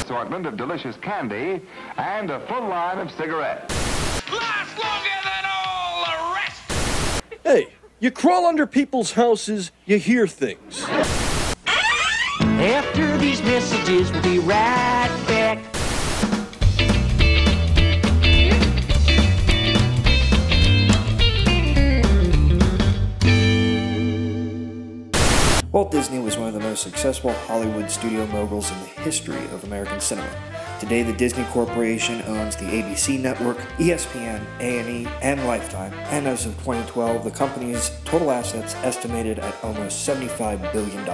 assortment of delicious candy and a full line of cigarettes. Last longer than all the rest! Hey, you crawl under people's houses, you hear things. After these messages, we'll be right back. Walt Disney was one of the most successful Hollywood studio moguls in the history of American cinema. Today, the Disney Corporation owns the ABC Network, ESPN, A&E, and Lifetime, and as of 2012, the company's total assets estimated at almost $75 billion.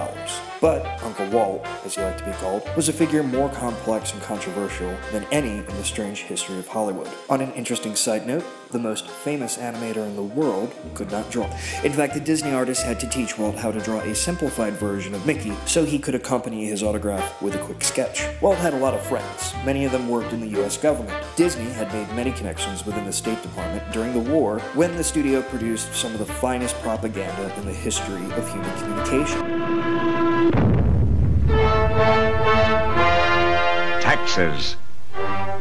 But Uncle Walt, as he liked to be called, was a figure more complex and controversial than any in the strange history of Hollywood. On an interesting side note, the most famous animator in the world could not draw. In fact, the Disney artist had to teach Walt how to draw a simplified version of Mickey so he could accompany his autograph with a quick sketch. Walt had a lot of friends. Many of them worked in the US government. Disney had made many connections within the State Department during the war when the studio produced some of the finest propaganda in the history of human communication. Taxes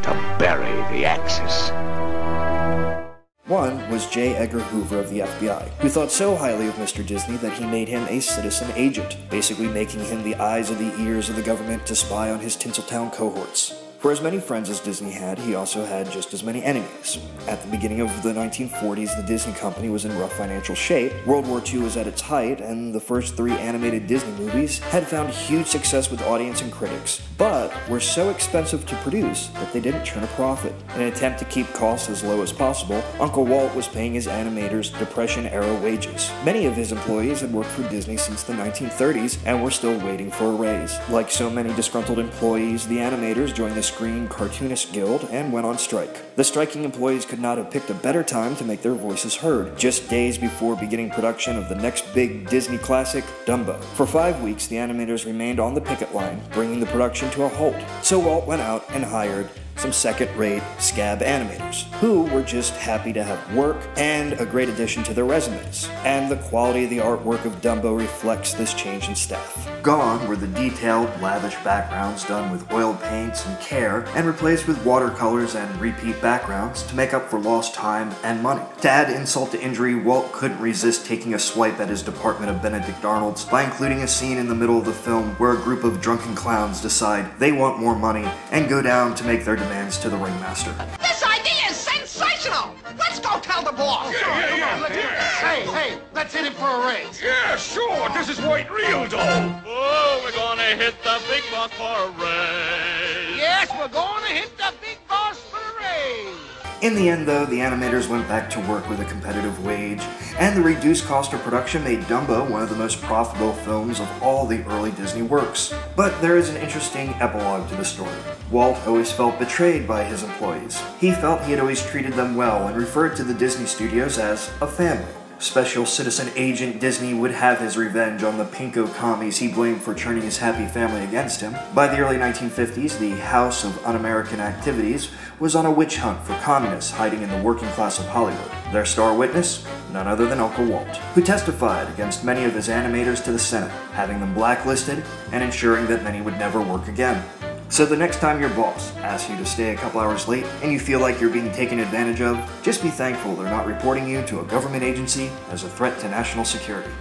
to bury the Axis. One was J. Edgar Hoover of the FBI, who thought so highly of Mr. Disney that he made him a citizen agent, basically making him the eyes and the ears of the government to spy on his Tinseltown cohorts. For as many friends as Disney had, he also had just as many enemies. At the beginning of the 1940s, the Disney Company was in rough financial shape, World War II was at its height, and the first 3 animated Disney movies had found huge success with audience and critics, but were so expensive to produce that they didn't turn a profit. In an attempt to keep costs as low as possible, Uncle Walt was paying his animators Depression-era wages. Many of his employees had worked for Disney since the 1930s and were still waiting for a raise. Like so many disgruntled employees, the animators joined the Screen Cartoonist Guild and went on strike. The striking employees could not have picked a better time to make their voices heard, just days before beginning production of the next big Disney classic, Dumbo. For 5 weeks, the animators remained on the picket line, bringing the production to a halt. So Walt went out and hired some second-rate scab animators, who were just happy to have work and a great addition to their resumes. And the quality of the artwork of Dumbo reflects this change in staff. Gone were the detailed, lavish backgrounds done with oil paints and care, and replaced with watercolors and repeat backgrounds to make up for lost time and money. To add insult to injury, Walt couldn't resist taking a swipe at his department of Benedict Arnolds by including a scene in the middle of the film where a group of drunken clowns decide they want more money and go down to make their demands to the ringmaster. This idea is sensational! Let's go tell the boss! Hey, let's hit him for a raise. Yeah, sure, this is white real dough. Oh, we're gonna hit the big boss for a raise. Yes, we're gonna hit the big boss for a raise. In the end, though, the animators went back to work with a competitive wage, and the reduced cost of production made Dumbo one of the most profitable films of all the early Disney works. But there is an interesting epilogue to the story. Walt always felt betrayed by his employees. He felt he had always treated them well and referred to the Disney studios as a family. Special Citizen Agent Disney would have his revenge on the pinko commies he blamed for turning his happy family against him. By the early 1950s, the House of Un-American Activities was on a witch hunt for communists hiding in the working class of Hollywood. Their star witness? None other than Uncle Walt, who testified against many of his animators to the Senate, having them blacklisted and ensuring that many would never work again. So the next time your boss asks you to stay a couple hours late and you feel like you're being taken advantage of, just be thankful they're not reporting you to a government agency as a threat to national security.